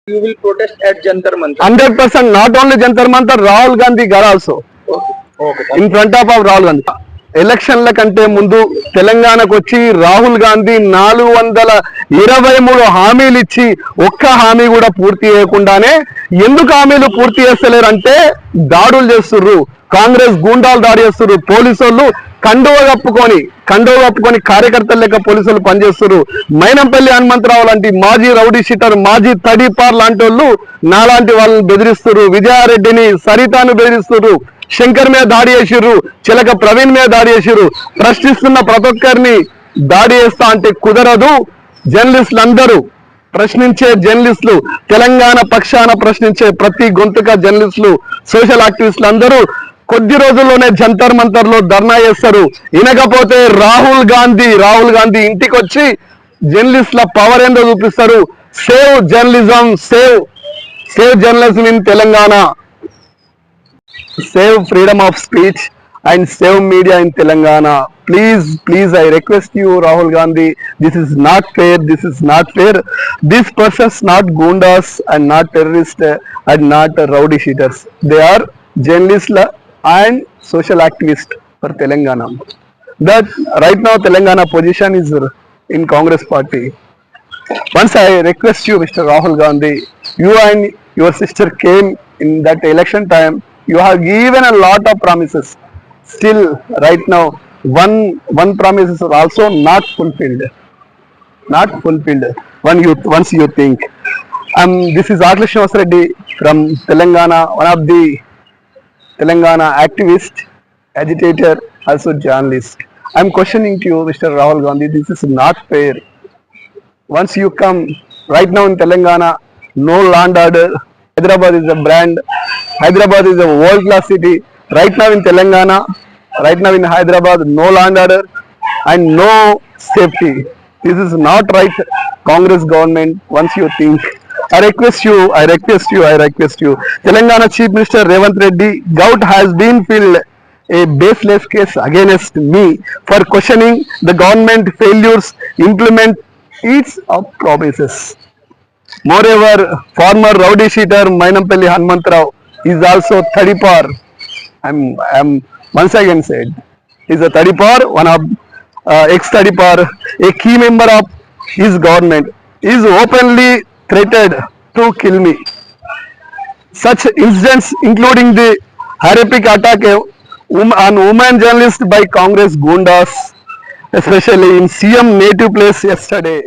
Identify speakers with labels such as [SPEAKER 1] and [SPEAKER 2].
[SPEAKER 1] You will protest at Jantar Mantar.
[SPEAKER 2] 100%. Not only Jantar Mantar, Rahul Gandhi got also in front of Rahul Gandhi. ఎలక్షన్ల కంటే ముందు తెలంగాణకు వచ్చి రాహుల్ గాంధీ 423 హామీలు ఇచ్చి ఒక్క హామీ కూడా పూర్తి చేయకుండానే ఎందుకు హామీలు పూర్తి చేస్తలేరంటే దాడులు చేస్తుర్రు, కాంగ్రెస్ గూండాలు దాడి చేస్తుర్రు, పోలీసు వాళ్ళు కండువ కప్పుకొని కార్యకర్తలు లెక్క పోలీసులు పనిచేస్తున్నారు. మైనంపల్లి హనుమంతరావు లాంటి మాజీ రౌడీ షీటర్, మాజీ తడిపార్ లాంటి వాళ్ళు నాలాంటి వాళ్ళని బెదిరిస్తున్నారు. విజయారెడ్డిని, సరితాను బెదిరిస్తున్నారు. శంకర్ మీద దాడి చేసిర్రు, చిలక ప్రవీణ్ మీద దాడి చేసిర్రు. ప్రశ్నిస్తున్న ప్రతి ఒక్కరిని దాడి చేస్తా అంటే కుదరదు. జర్నలిస్టులు అందరూ ప్రశ్నించే జర్నలిస్టులు, తెలంగాణ పక్షాన ప్రశ్నించే ప్రతి గొంతుక జర్నలిస్టులు, సోషల్ యాక్టివిస్టులు అందరూ కొద్ది రోజుల్లోనే జంతర్ మంతర్ లో ధర్నా చేస్తారు. వినకపోతే రాహుల్ గాంధీ ఇంటికి వచ్చి జర్నలిస్టుల పవర్ ఏందో చూపిస్తారు. Save journalism, save journalism in Telangana, save freedom of speech and save media in Telangana. Please, I request you, Rahul Gandhi, this is not fair. These persons not goondas and not terrorists and not rowdy sheeters. They are journalists and social activists for Telangana. That right now Telangana position is in Congress party. Once I request you, Mr. Rahul Gandhi, you and your sister came in that election time, you have given a lot of promises. Still right now one promise is also not fulfilled. Once you think this is Akhilesh Reddy from Telangana, one of the Telangana activist, agitator, also journalist. I'm questioning to you, Mr. Rahul Gandhi, this is not fair. Once you come right now in Telangana, no land order. Hyderabad is a brand. Hyderabad is a world class city. Right now in Telangana, right now in Hyderabad, no land order and no safety. This is not right, Congress government. Once you think, I request you. Telangana Chief Minister Revanth Reddy, gout has been filed a baseless case against me for questioning the government failures implement its promises. Moreover, former rowdy sheeter Maynampalli Hanumantarao is also Thadipar. I'm once again said, is a Thadipar, one of ex-Thadipar, a key member of his government, is openly threatened to kill me. Such incidents, including the horrific attack on women journalists by Congress goondas, especially in CM native place yesterday,